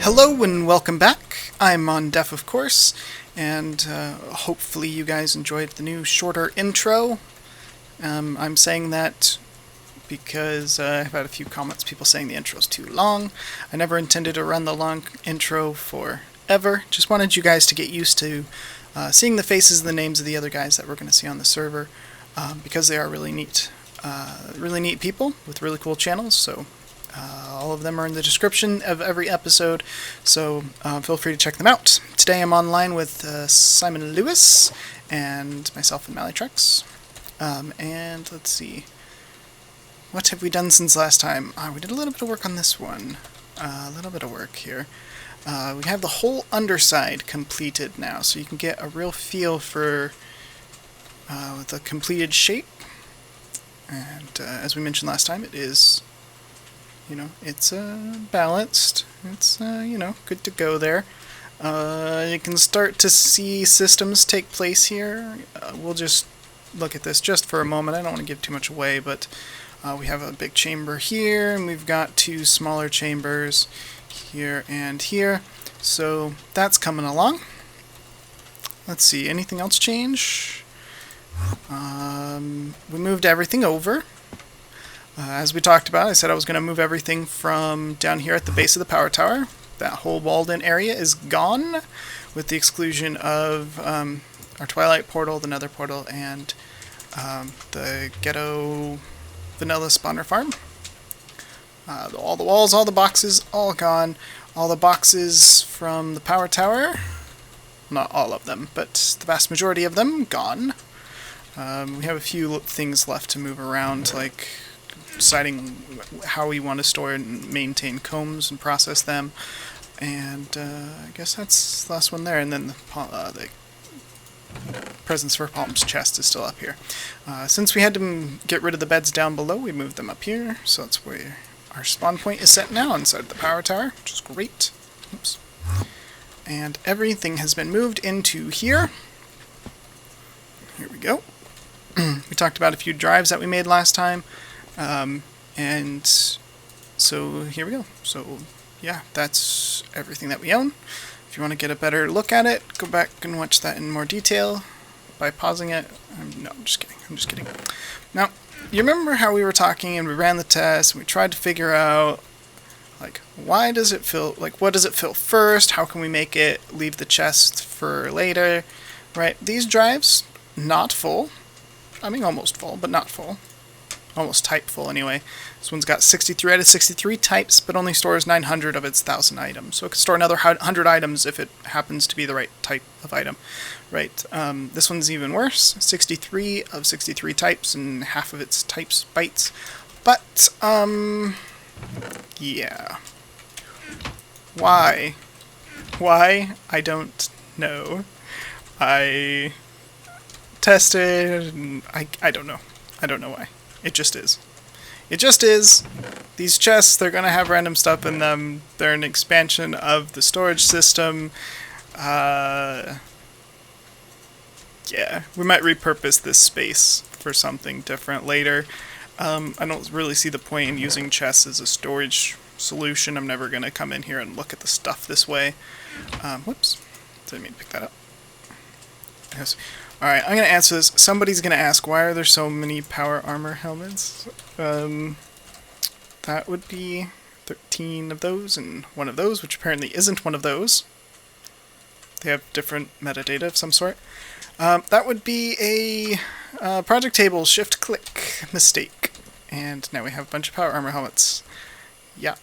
Hello and welcome back. I'm Mondef, of course, and hopefully you guys enjoyed the new shorter intro. I'm saying that because I've had a few comments, people saying the intro's too long. I never intended to run the long intro forever. Just wanted you guys to get used to seeing the faces and the names of the other guys that we're going to see on the server, because they are really neat people with really cool channels. So all of them are in the description of every episode, so feel free to check them out. Today I'm online with Simon Lewis and myself and Malytrax. And let's see, what have we done since last time? We did a little bit of work on this one. A little bit of work here. We have the whole underside completed now, so you can get a real feel for the completed shape. And as we mentioned last time, it is, it's balanced. It's, good to go there. You can start to see systems take place here. We'll just look at this just for a moment. I don't want to give too much away, but we have a big chamber here, and we've got two smaller chambers here and here. So that's coming along. Let's see, anything else change? We moved everything over. As we talked about, I said I was going to move everything from down here at the base of the power tower. That whole walled-in area is gone, with the exclusion of our Twilight portal, the Nether portal, and the Ghetto Vanilla spawner farm. All the walls, all the boxes, all gone. All the boxes from the power tower, not all of them, but the vast majority of them, gone. We have a few things left to move around, like deciding how we want to store and maintain combs and process them, and I guess that's the last one there. And then the Presence for Palm's chest is still up here. Since we had to get rid of the beds down below, we moved them up here, so that's where our spawn point is set now, inside the power tower, which is great. Oops. And everything has been moved into here. Here we go. We talked about a few drives that we made last time. And so here we go. So yeah, that's everything that we own. If you want to get a better look at it, go back and watch that in more detail by pausing it. No, I'm just kidding. Now, you remember how we were talking and we ran the test and we tried to figure out, like, what does it fill first? How can we make it leave the chest for later? Right? These drives, not full. I mean, almost full, but not full. Almost type full, anyway. This one's got 63 out of 63 types, but only stores 900 of its 1,000 items. So it can store another 100 items if it happens to be the right type of item. Right. This one's even worse. 63 of 63 types, and half of its types bytes. But, yeah. Why? I don't know. I tested, and I don't know. I don't know why. It just is. It just is. These chests, they're going to have random stuff in them. They're an expansion of the storage system. Yeah, we might repurpose this space for something different later. I don't really see the point in using chests as a storage solution. I'm never going to come in here and look at the stuff this way. Whoops. Didn't mean to pick that up. Yes. Alright, I'm going to answer this. Somebody's going to ask, why are there so many power armor helmets? That would be 13 of those and one of those, which apparently isn't one of those. They have different metadata of some sort. That would be a project table shift-click mistake. And now we have a bunch of power armor helmets. Yeah.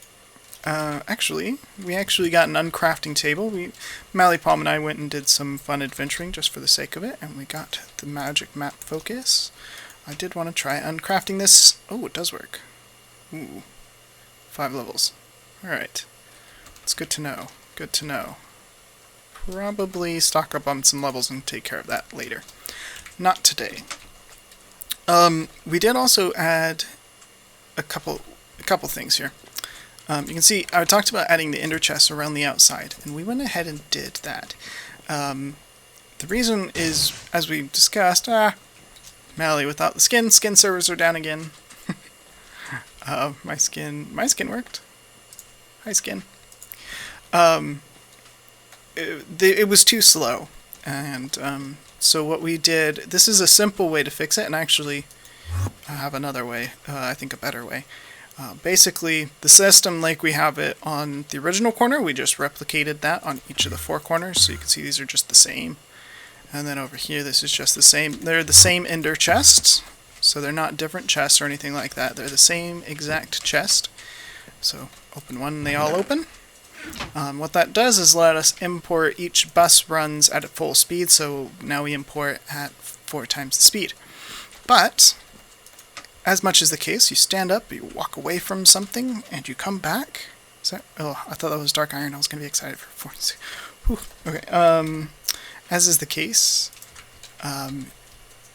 Actually, we got an uncrafting table. Malytrax Palm and I went and did some fun adventuring just for the sake of it, and we got the magic map focus. I did want to try uncrafting this. Oh, it does work. Ooh. 5 levels. Alright. It's good to know. Good to know. Probably stock up on some levels and take care of that later. Not today. We did also add a couple things here. You can see I talked about adding the ender chests around the outside, and we went ahead and did that. The reason is, as we discussed, Mally without the skin servers are down again. My skin worked. Hi, skin. it was too slow. And so what we did, this is a simple way to fix it, and actually I have another way, I think a better way. Basically, the system like we have it on the original corner, we just replicated that on each of the 4 corners, so you can see these are just the same. And then over here, this is just the same. They're the same ender chests, so they're not different chests or anything like that. They're the same exact chest. So open one, they all open. What that does is let us import each bus runs at full speed, so now we import at 4 times the speed. But, as much as the case, you stand up, you walk away from something, and you come back. Is that, oh, I thought that was dark iron. I was going to be excited for 46. Whew. Okay, as is the case,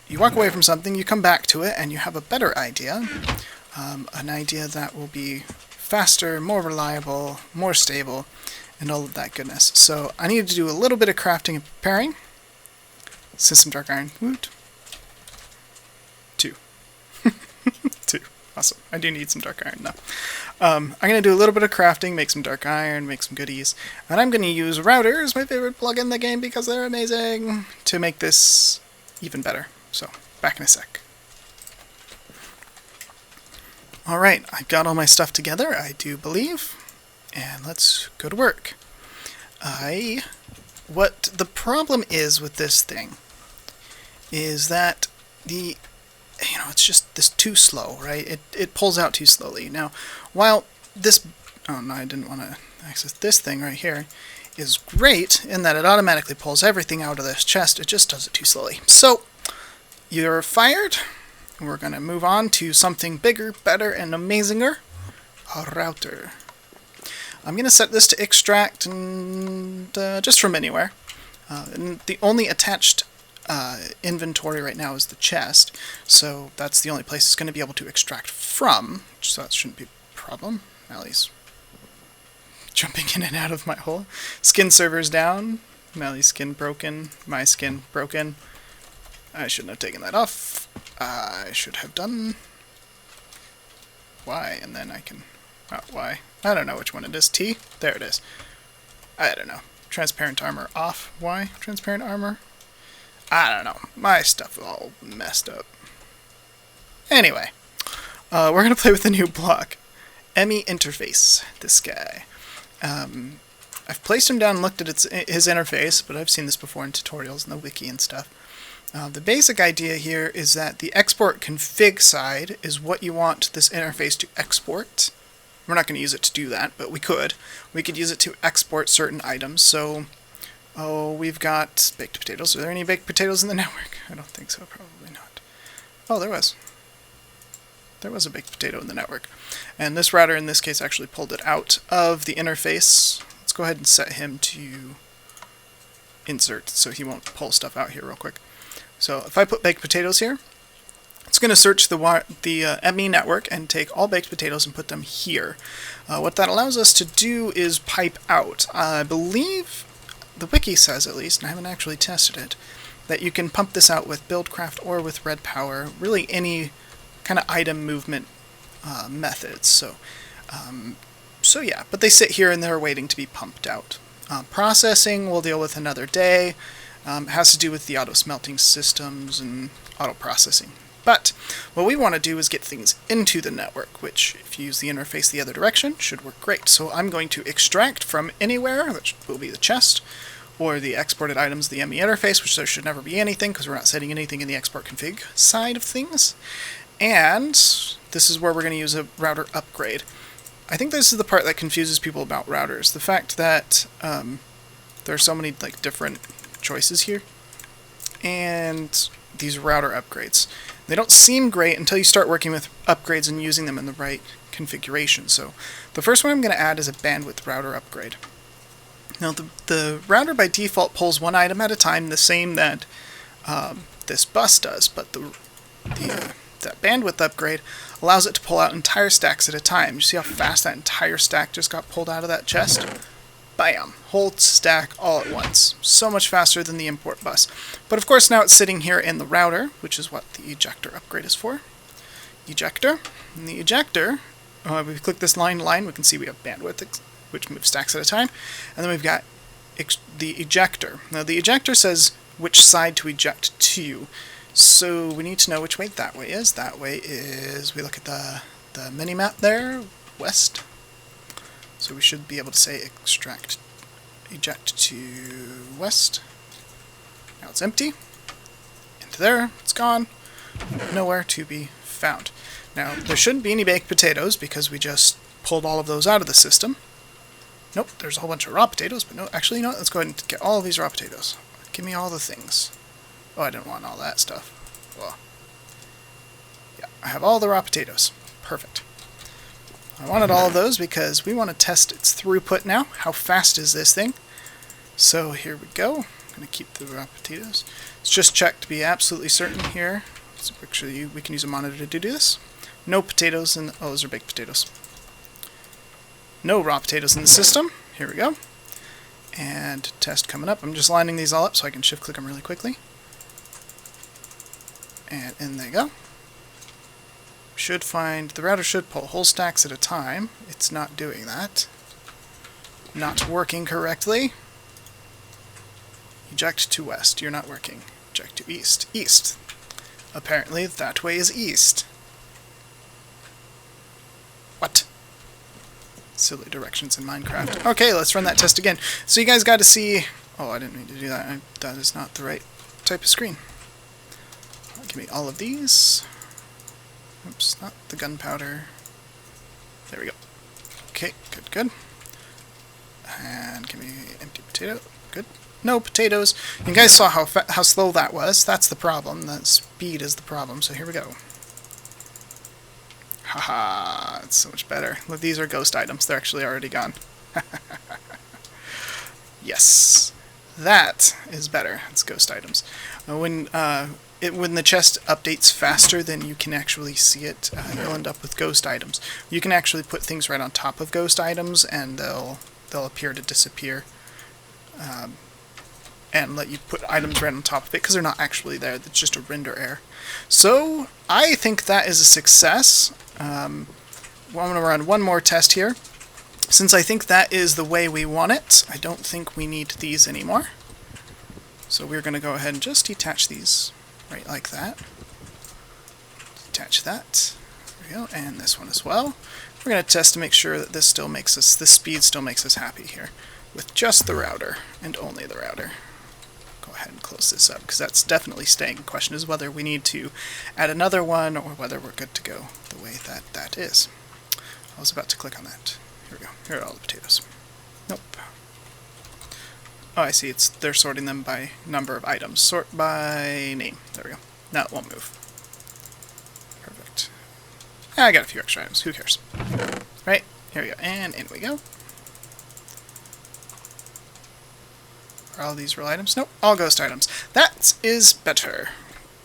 you walk away from something, you come back to it, and you have a better idea. An idea that will be faster, more reliable, more stable, and all of that goodness. So I need to do a little bit of crafting and preparing. System dark iron. Woot. 2. 2. Awesome. I do need some dark iron now. I'm going to do a little bit of crafting, make some dark iron, make some goodies, and I'm going to use routers, my favorite plugin in the game because they're amazing, to make this even better. So, back in a sec. Alright, I've got all my stuff together, I do believe, and let's go to work. What the problem is with this thing is that it's just this too slow, right? It pulls out too slowly. Now, while this, oh no, I didn't want to access this thing right here, is great in that it automatically pulls everything out of this chest, it just does it too slowly. So, you're fired. We're going to move on to something bigger, better, and amazinger. A router. I'm going to set this to extract and, just from anywhere. And the only attached inventory right now is the chest, so that's the only place it's going to be able to extract from, so that shouldn't be a problem. Mally's jumping in and out of my hole. Skin server's down. Mally's skin broken. My skin broken. I shouldn't have taken that off. I should have done Y, and then I can... Y. I don't know which one it is. T? There it is. I don't know. Transparent armor off. Y? Transparent armor? I don't know. My stuff is all messed up. Anyway. We're going to play with a new block. ME interface. This guy. I've placed him down and looked at his interface, but I've seen this before in tutorials and the wiki and stuff. The basic idea here is that the export config side is what you want this interface to export. We're not going to use it to do that, but we could. We could use it to export certain items. So, we've got baked potatoes. Are there any baked potatoes in the network? I don't think so, probably not. Oh, there was. There was a baked potato in the network. And this router in this case actually pulled it out of the interface. Let's go ahead and set him to insert so he won't pull stuff out here real quick. So if I put baked potatoes here, it's going to search the ME network and take all baked potatoes and put them here. What that allows us to do is pipe out. I believe, the wiki says at least, and I haven't actually tested it, that you can pump this out with Buildcraft or with Red Power, really any kind of item movement methods. So yeah, but they sit here and they're waiting to be pumped out. Processing we'll deal with another day. It has to do with the auto-smelting systems and auto-processing. But what we want to do is get things into the network, which, if you use the interface the other direction, should work great. So I'm going to extract from anywhere, which will be the chest, or the exported items, the ME interface, which there should never be anything, because we're not setting anything in the export config side of things. And this is where we're going to use a router upgrade. I think this is the part that confuses people about routers. The fact that there are so many different choices here, and these router upgrades. They don't seem great until you start working with upgrades and using them in the right configuration. So the first one I'm going to add is a bandwidth router upgrade. Now the router by default pulls one item at a time, the same that this bus does, but that bandwidth upgrade allows it to pull out entire stacks at a time. You see how fast that entire stack just got pulled out of that chest? Bam! Whole stack all at once. So much faster than the import bus. But of course now it's sitting here in the router, which is what the ejector upgrade is for. Ejector. And the ejector, if we click this line, we can see we have bandwidth which moves stacks at a time. And then we've got the ejector. Now the ejector says which side to eject to. So we need to know which way that way is. That way is, we look at the mini-map there, west. So we should be able to say eject to west. Now it's empty. Into there, it's gone. Nowhere to be found. Now, there shouldn't be any baked potatoes because we just pulled all of those out of the system. Nope, there's a whole bunch of raw potatoes, but no, actually, you know what? Let's go ahead and get all of these raw potatoes. Give me all the things. Oh, I didn't want all that stuff. Well, yeah, I have all the raw potatoes. Perfect. I wanted all of those because we want to test its throughput now. How fast is this thing? So here we go. I'm going to keep the raw potatoes. Let's just check to be absolutely certain here. So actually, we can use a monitor to do this. No potatoes in... oh, those are baked potatoes. No raw potatoes in the system. Here we go. And test coming up. I'm just lining these all up so I can shift-click them really quickly. And in they go. Should find... the router should pull whole stacks at a time. It's not doing that. Not working correctly. Eject to west. You're not working. Eject to east. East. Apparently that way is east. What? Silly directions in Minecraft. Okay, let's run that test again. So you guys got to see... oh, I didn't mean to do that. That is not the right type of screen. Give me all of these. Oops, not the gunpowder. There we go. Okay, good, good. And give me empty potato. Good. No potatoes. You guys saw how slow that was. That's the problem. The speed is the problem. So here we go. Haha, it's so much better. Look, these are ghost items. They're actually already gone. Yes, that is better. It's ghost items. When the chest updates faster than you can actually see it, you'll end up with ghost items. You can actually put things right on top of ghost items, and they'll appear to disappear. And let you put items right on top of it, because they're not actually there. It's just a render error. So, I think that is a success. I'm going to run one more test here. Since I think that is the way we want it, I don't think we need these anymore. So we're going to go ahead and just detach these right like that. Detach that. There we go, and this one as well. We're going to test to make sure that this speed still makes us happy here, with just the router, and only the router. Go ahead and close this up, because that's definitely staying. The question is whether we need to add another one, or whether we're good to go the way that is. I was about to click on that. Here we go. Here are all the potatoes. Nope. Oh, I see. They're sorting them by number of items. Sort by name. There we go. Now it won't move. Perfect. I got a few extra items. Who cares? Right. Here we go. And in we go. Are all these real items? Nope. All ghost items. That is better.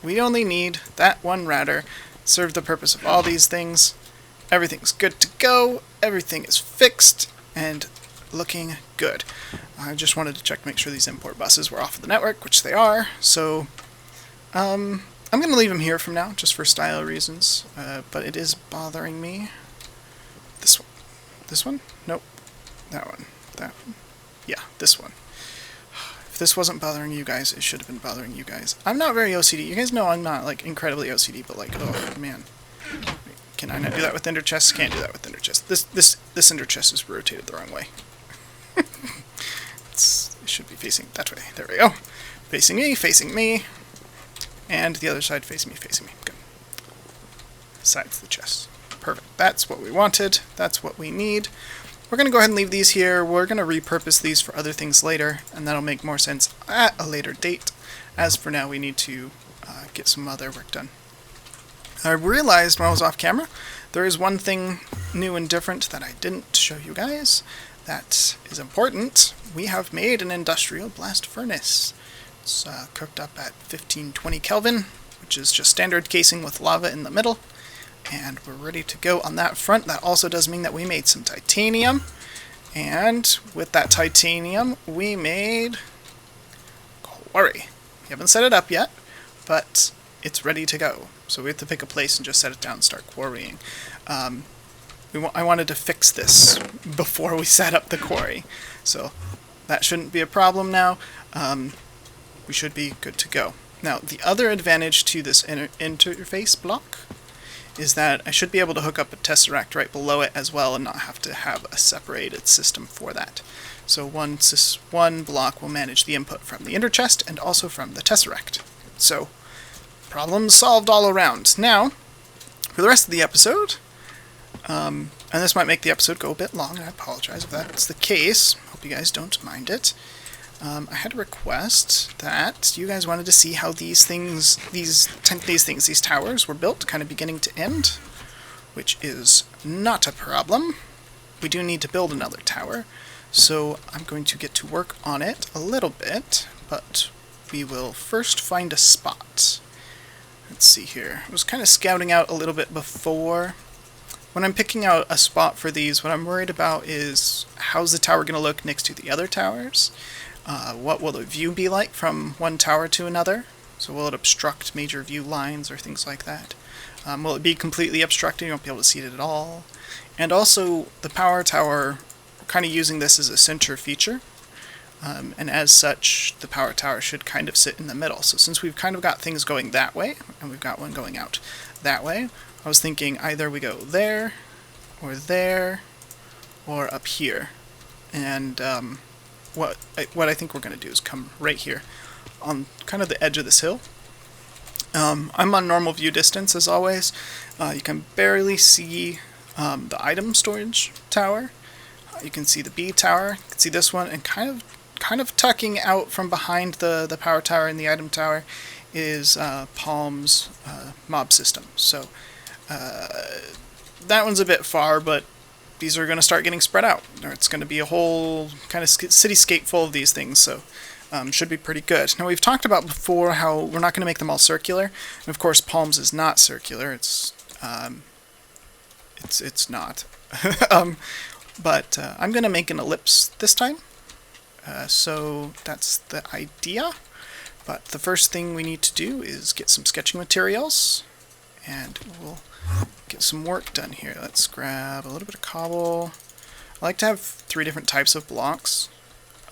We only need that one router. Serve the purpose of all these things. Everything's good to go. Everything is fixed and looking good. I just wanted to check to make sure these import buses were off of the network, which they are. So I'm going to leave them here from now, just for style reasons. But it is bothering me. This one. This one? Nope. That one. That one. Yeah, this one. If this wasn't bothering you guys, it should have been bothering you guys. I'm not very OCD. You guys know I'm not, like, incredibly OCD, but, like, oh, man. Can I not do that with ender chests? Can't do that with ender chests. This ender chest is rotated the wrong way. It should be facing that way. There we go. Facing me, and the other side facing me, Good. Besides the chest. Perfect. That's what we wanted. That's what we need. We're going to go ahead and leave these here. We're going to repurpose these for other things later, and that'll make more sense at a later date. As for now, we need to get some other work done. I realized when I was off camera, there is one thing new and different that I didn't show you guys that is important. We have made an industrial blast furnace. It's cooked up at 1520 Kelvin, which is just standard casing with lava in the middle. And we're ready to go on that front. That also does mean that we made some titanium. And with that titanium, we made quarry. We haven't set it up yet, but it's ready to go. So we have to pick a place and just set it down and start quarrying. I wanted to fix this before we set up the quarry. So that shouldn't be a problem now. We should be good to go. Now, the other advantage to this interface block is that I should be able to hook up a tesseract right below it as well and not have to have a separated system for that. So one block will manage the input from the inner chest and also from the tesseract. So, problem solved all around. Now, for the rest of the episode, and this might make the episode go a bit long, and I apologize if that's the case. Hope you guys don't mind it. I had a request that you guys wanted to see how these towers were built, kind of beginning to end, which is not a problem. We do need to build another tower, so I'm going to get to work on it a little bit, but we will first find a spot. Let's see here. I was kind of scouting out a little bit before. When I'm picking out a spot for these, what I'm worried about is how's the tower going to look next to the other towers? What will the view be like from one tower to another? So will it obstruct major view lines or things like that? Will it be completely obstructed? You won't be able to see it at all. And also, the power tower, we're kind of using this as a center feature. And as such, the power tower should kind of sit in the middle. So since we've kind of got things going that way, and we've got one going out that way, I was thinking either we go there, or up here. And what I think we're going to do is come right here on kind of the edge of this hill. I'm on normal view distance as always. You can barely see the item storage tower. You can see the B tower. You can see this one, and kind of tucking out from behind the power tower and the item tower is Palm's mob system. So that one's a bit far, but these are going to start getting spread out. Or it's going to be a whole kind of cityscape full of these things, so should be pretty good. Now, we've talked about before how we're not going to make them all circular, and of course Palm's is not circular. It's not. But I'm going to make an ellipse this time, so that's the idea. But the first thing we need to do is get some sketching materials, and we'll get some work done here. Let's grab a little bit of cobble. I like to have 3 different types of blocks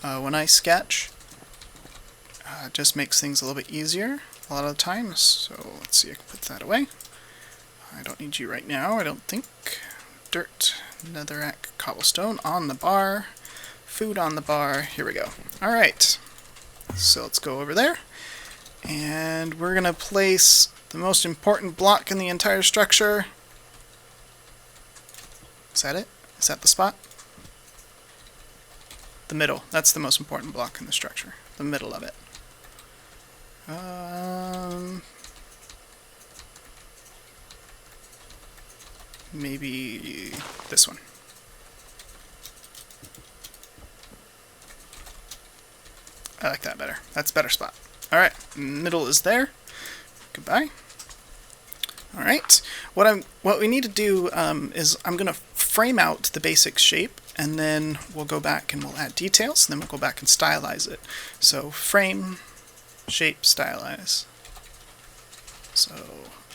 when I sketch. It just makes things a little bit easier a lot of the times. So let's see, I can put that away. I don't need you right now, I don't think. Dirt, netherrack, cobblestone on the bar, food on the bar. Here we go. Alright, so let's go over there, and we're going to place the most important block in the entire structure. Is that it? Is that the spot? The middle. That's the most important block in the structure. The middle of it. Maybe this one. I like that better. That's a better spot. Alright, middle is there. Goodbye. Alright, what we need to do is I'm going to frame out the basic shape, and then we'll go back and we'll add details, and then we'll go back and stylize it. So frame, shape, stylize. So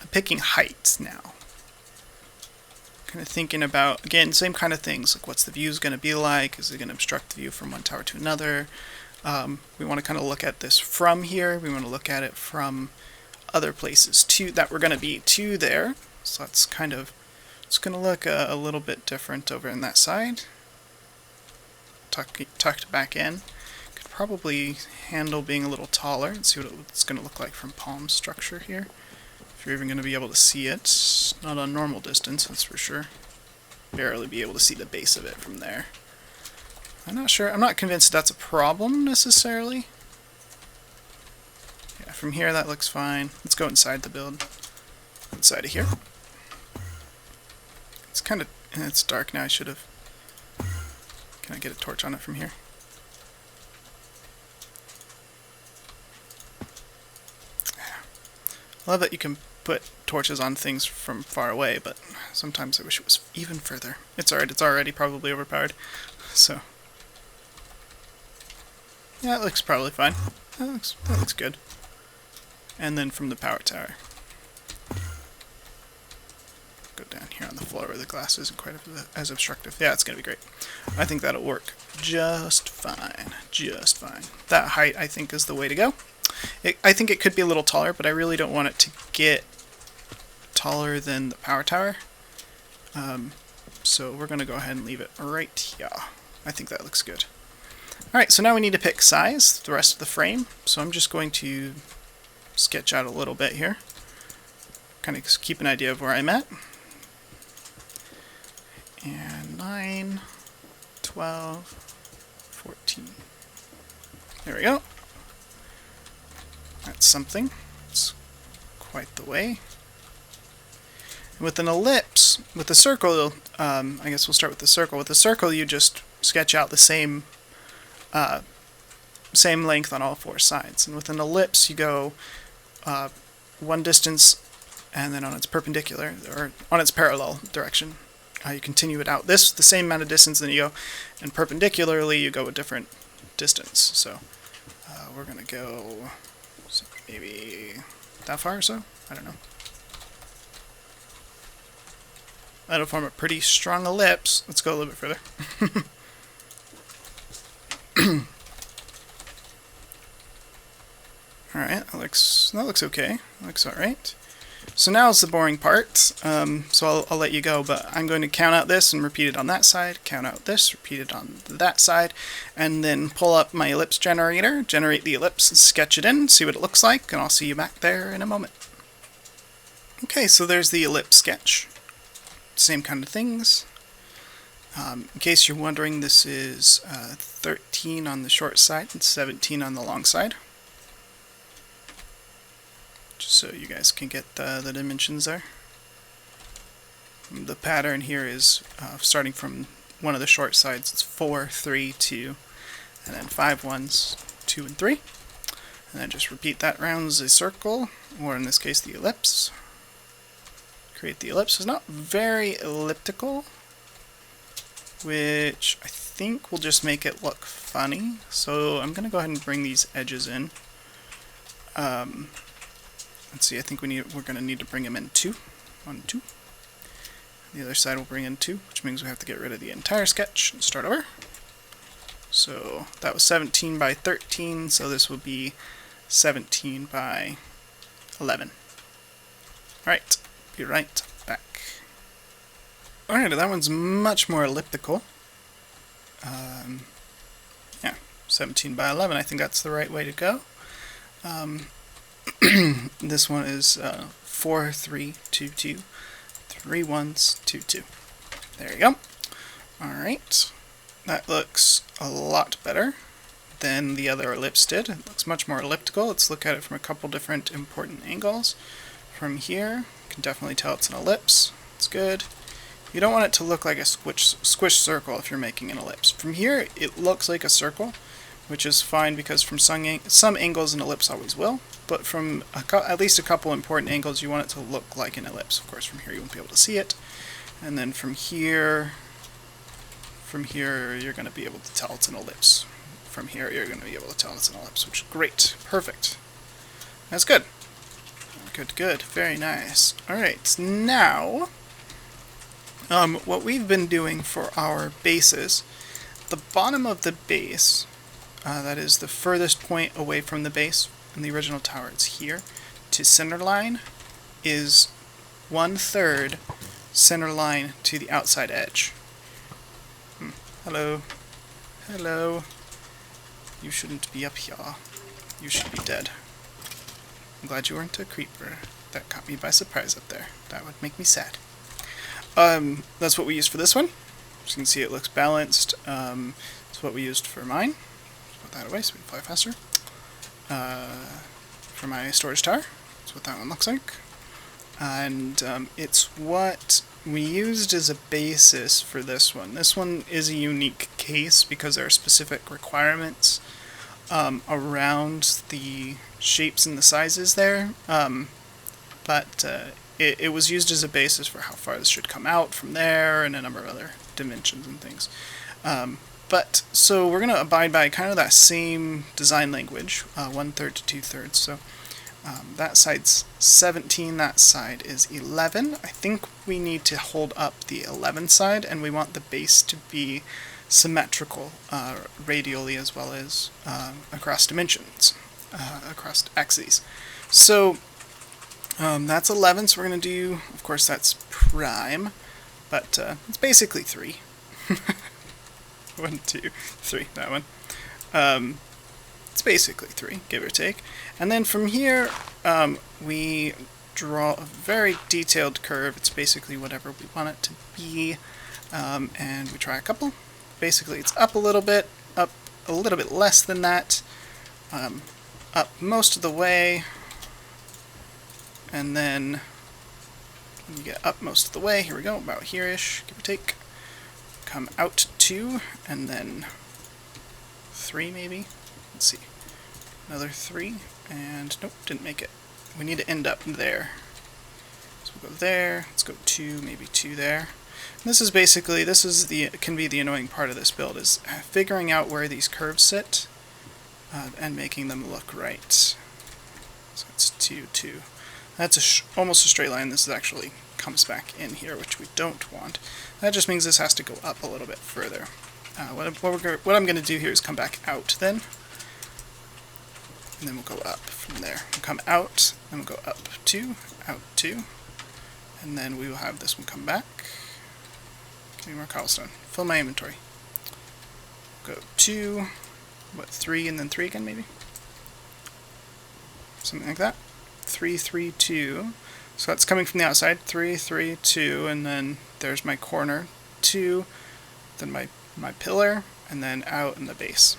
I'm picking height now. Kind of thinking about, again, same kind of things, like what's the views going to be like? Is it going to obstruct the view from one tower to another? We want to kind of look at this from here. We want to look at it from other places too that we're going to be to there. So that's kind of, it's going to look a little bit different over in that side. Tucked back in. Could probably handle being a little taller and see what it's going to look like from Palm's structure here. If you're even going to be able to see it. Not on normal distance, that's for sure. Barely be able to see the base of it from there. I'm not sure. I'm not convinced that's a problem necessarily. Yeah, from here that looks fine. Let's go inside the build. Inside of here. It's kind of, it's dark now. I should have. Can I get a torch on it from here? I love that you can put torches on things from far away, but sometimes I wish it was even further. It's alright, it's already probably overpowered. So yeah, it looks probably fine. That looks good. And then from the power tower. Go down here on the floor where the glass isn't quite as obstructive. Yeah, it's going to be great. I think that'll work just fine. Just fine. That height, I think, is the way to go. I think it could be a little taller, but I really don't want it to get taller than the power tower. So we're going to go ahead and leave it right here. I think that looks good. Alright, so now we need to pick size, the rest of the frame. So I'm just going to sketch out a little bit here. Kind of keep an idea of where I'm at. And 9, 12, 14. There we go. That's something. It's quite the way. With an ellipse, with a circle, I guess we'll start with the circle. With the circle, you just sketch out the same length on all four sides. And with an ellipse, you go one distance, and then on its perpendicular, or on its parallel direction, you continue it out. The same amount of distance, then you go, and perpendicularly, you go a different distance. So we're going to go maybe that far or so? I don't know. That'll form a pretty strong ellipse. Let's go a little bit further. Alright, that looks okay. That looks alright. So now is the boring part. So I'll let you go, but I'm going to count out this and repeat it on that side, count out this, repeat it on that side, and then pull up my ellipse generator, generate the ellipse, and sketch it in, see what it looks like, and I'll see you back there in a moment. Okay, so there's the ellipse sketch. Same kind of things. In case you're wondering, this is 13 on the short side and 17 on the long side. Just so you guys can get the dimensions there. The pattern here is starting from one of the short sides. It's 4, 3, 2, and then 5 ones, 2 and 3. And then just repeat that around as a circle, or in this case the ellipse. Create the ellipse. It's not very elliptical, which I think will just make it look funny. So I'm going to go ahead and bring these edges in. Let's see, I think we're going to need to bring them in 2. 1, 2. The other side will bring in 2, which means we have to get rid of the entire sketch and start over. So that was 17 by 13, so this will be 17 by 11. Alright. Be right back. Alright, that one's much more elliptical. Yeah, 17 by 11, I think that's the right way to go. This one is 4, 3, 2, 2, 3 ones, 2, 2. There you go. Alright, that looks a lot better than the other ellipse did. It looks much more elliptical. Let's look at it from a couple different important angles. From here, can definitely tell it's an ellipse. It's good. You don't want it to look like a squished circle if you're making an ellipse. From here, it looks like a circle, which is fine because from some angles an ellipse always will, but from at least a couple important angles you want it to look like an ellipse. Of course, from here you won't be able to see it. And then from here you're going to be able to tell it's an ellipse. From here you're going to be able to tell it's an ellipse, which is great. Perfect. That's good. Good, good. Very nice. Alright, now, what we've been doing for our bases, the bottom of the base, that is the furthest point away from the base in the original tower, it's here, to center line, is 1/3 center line to the outside edge. Hello. Hello. You shouldn't be up here. You should be dead. I'm glad you weren't a creeper. That caught me by surprise up there. That would make me sad. That's what we used for this one. As you can see, it looks balanced. It's what we used for mine. Put that away so we can fly faster. For my storage tower, that's what that one looks like. And it's what we used as a basis for this one. This one is a unique case because there are specific requirements around the shapes and the sizes there, but it was used as a basis for how far this should come out from there and a number of other dimensions and things. So we're going to abide by kind of that same design language, 1/3 to 2/3. So That side's 17, that side is 11. I think we need to hold up the 11 side, and we want the base to be symmetrical radially as well as across dimensions, across axes. So that's 11, so we're going to do, of course that's prime, but it's basically 3. 1, 2, 3, that one. It's basically 3, give or take. And then from here, we draw a very detailed curve. It's basically whatever we want it to be. And we try a couple. Basically, it's up a little bit less than that, up most of the way, and then when you get up most of the way, here we go, about here-ish, give or take, come out 2, and then 3 maybe, let's see, another 3, and nope, didn't make it. We need to end up there. So we'll go there, let's go 2, maybe 2 there. And this is basically, can be the annoying part of this build, is figuring out where these curves sit and making them look right. So it's 2, 2. That's almost a straight line. This actually comes back in here, which we don't want. That just means this has to go up a little bit further. What I'm going to do here is come back out then, and then we'll go up from there. We'll come out, then we'll go up 2, out 2, and then we will have this one come back. Give me more cobblestone. Fill my inventory. Go 2, 3, and then 3 again maybe? Something like that. 3, 3, 2. So that's coming from the outside. 3, 3, 2, and then there's my corner. 2, then my pillar, and then out in the base.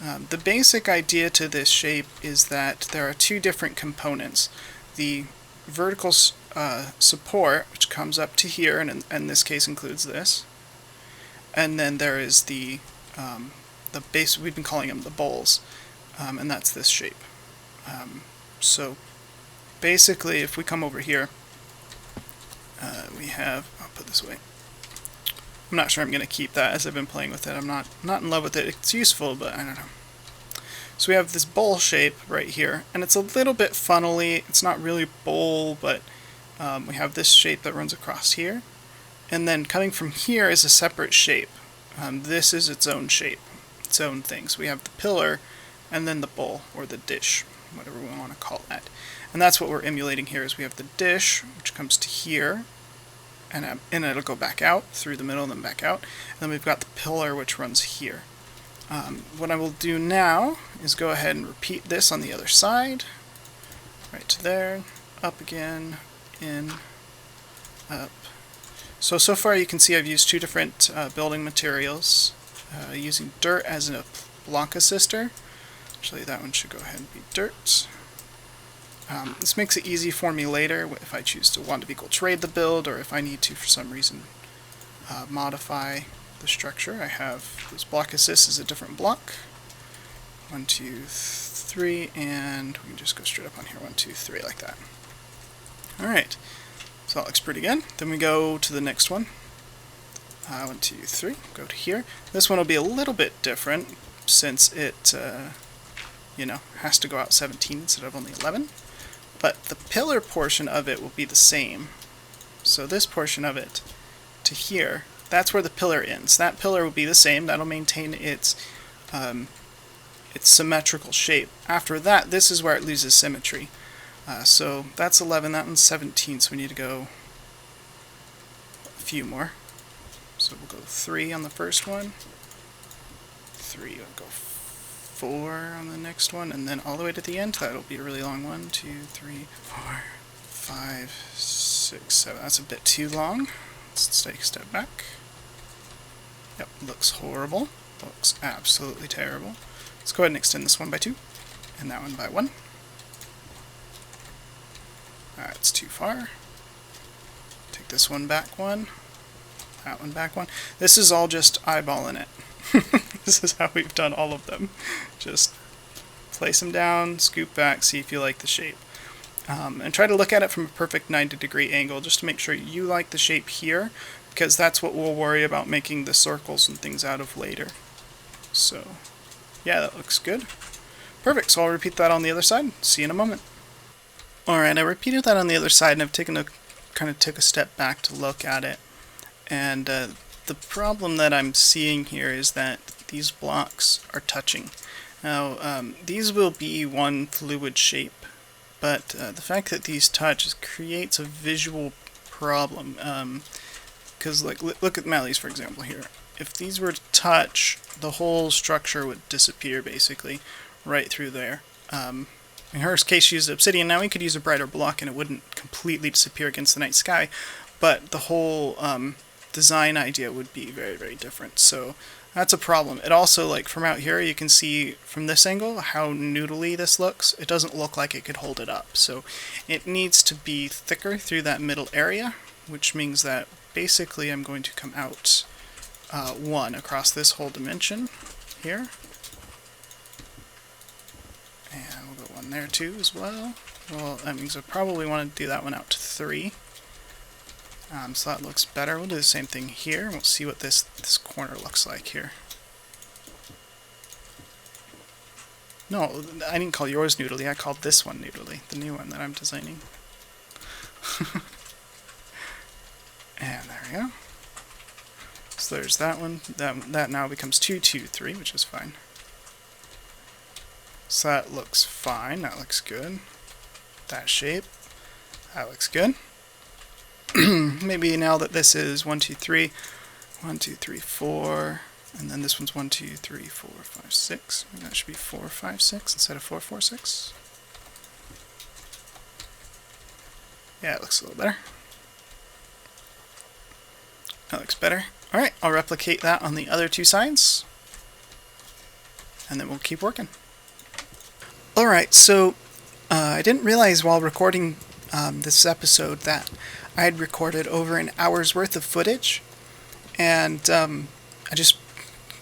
The basic idea to this shape is that there are 2 different components. The vertical support, which comes up to here, and in this case includes this. And then there is the base, we've been calling them the bowls, and that's this shape. So basically, if we come over here, we have, I'll put this away. I'm not sure I'm going to keep that as I've been playing with it. I'm not in love with it. It's useful, but I don't know. So we have this bowl shape right here, and it's a little bit funnily. It's not really bowl, but we have this shape that runs across here. And then coming from here is a separate shape. This is its own shape, its own thing. So we have the pillar, and then the bowl, or the dish, whatever we want to call that. And that's what we're emulating here, is we have the dish, which comes to here, and it'll go back out, through the middle, and then back out. And then we've got the pillar, which runs here. What I will do now is go ahead and repeat this on the other side. Right to there, up again, in, up. So far you can see I've used 2 different building materials, using dirt as a block assister. Actually, that one should go ahead and be dirt. This makes it easy for me later if I choose to want to trade the build, or if I need to, for some reason, modify the structure. I have this block assist as a different block. 1, 2, 3, and we can just go straight up on here. 1, 2, 3, like that. Alright, so that looks pretty good. Then we go to the next one. 1, 2, 3, go to here. This one will be a little bit different, since it has to go out 17 instead of only 11. But the pillar portion of it will be the same. So this portion of it to here, that's where the pillar ends. That pillar will be the same. That'll maintain its symmetrical shape. After that, this is where it loses symmetry. So that's 11. That one's 17. So we need to go a few more. So we'll go 3 on the first one. 3. We'll go 4 on the next one, and then all the way to the end. That'll be a really long one. 2, 3, 4, 5, 6, 7. That's a bit too long. Let's take a step back. Yep, looks horrible. Looks absolutely terrible. Let's go ahead and extend this one by 2, and that one by 1. That's too far. Take this one back 1. That one back 1. This is all just eyeballing it. This is how we've done all of them. Just place them down, scoop back, see if you like the shape. And try to look at it from a perfect 90-degree angle, just to make sure you like the shape here, because that's what we'll worry about making the circles and things out of later. So, yeah, that looks good. Perfect, so I'll repeat that on the other side. See you in a moment. Alright, I repeated that on the other side, and I've kind of took a step back to look at it. And the problem that I'm seeing here is that these blocks are touching. Now, these will be one fluid shape, but the fact that these touch creates a visual problem. Because, like, look at Maly's, for example, here. If these were to touch, the whole structure would disappear, basically, right through there. In her case, she used obsidian. Now we could use a brighter block and it wouldn't completely disappear against the night sky, but the whole design idea would be very, very different. So that's a problem. It also, like, from out here, you can see from this angle how noodly this looks. It doesn't look like it could hold it up. So it needs to be thicker through that middle area, which means that basically I'm going to come out one across this whole dimension here. And we'll go one there too as well. Well, that means I probably want to do that one out to 3. So that looks better. We'll do the same thing here. We'll see what this corner looks like here. No, I didn't call yours noodly. I called this one noodly, the new one that I'm designing. And there we go. So there's that one. That now becomes 2, 2, 3, which is fine. So that looks fine. That looks good. That shape. That looks good. Maybe now that this is 1, 2, 3, 1, 2, 3, 4, and then this one's 1, 2, 3, 4, 5, 6. Maybe that should be 4, 5, 6 instead of 4, 4, 6. Yeah, it looks a little better. That looks better. Alright, I'll replicate that on the other 2 sides, and then we'll keep working. Alright, so I didn't realize while recording this episode that I had recorded over an hour's worth of footage, and I just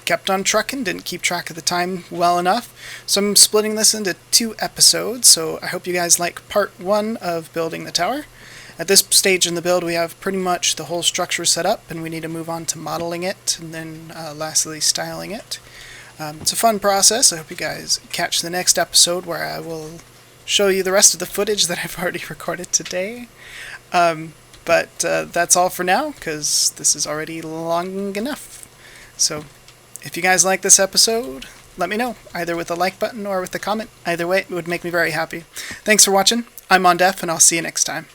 kept on trucking, didn't keep track of the time well enough, so I'm splitting this into 2 episodes. So I hope you guys like part 1 of building the tower. At this stage in the build we have pretty much the whole structure set up, and we need to move on to modeling it, and then lastly styling it. It's a fun process. I hope you guys catch the next episode where I will show you the rest of the footage that I've already recorded today. But that's all for now, because this is already long enough. So if you guys like this episode, let me know, either with a like button or with a comment. Either way, it would make me very happy. Thanks for watching. I'm Mondef, and I'll see you next time.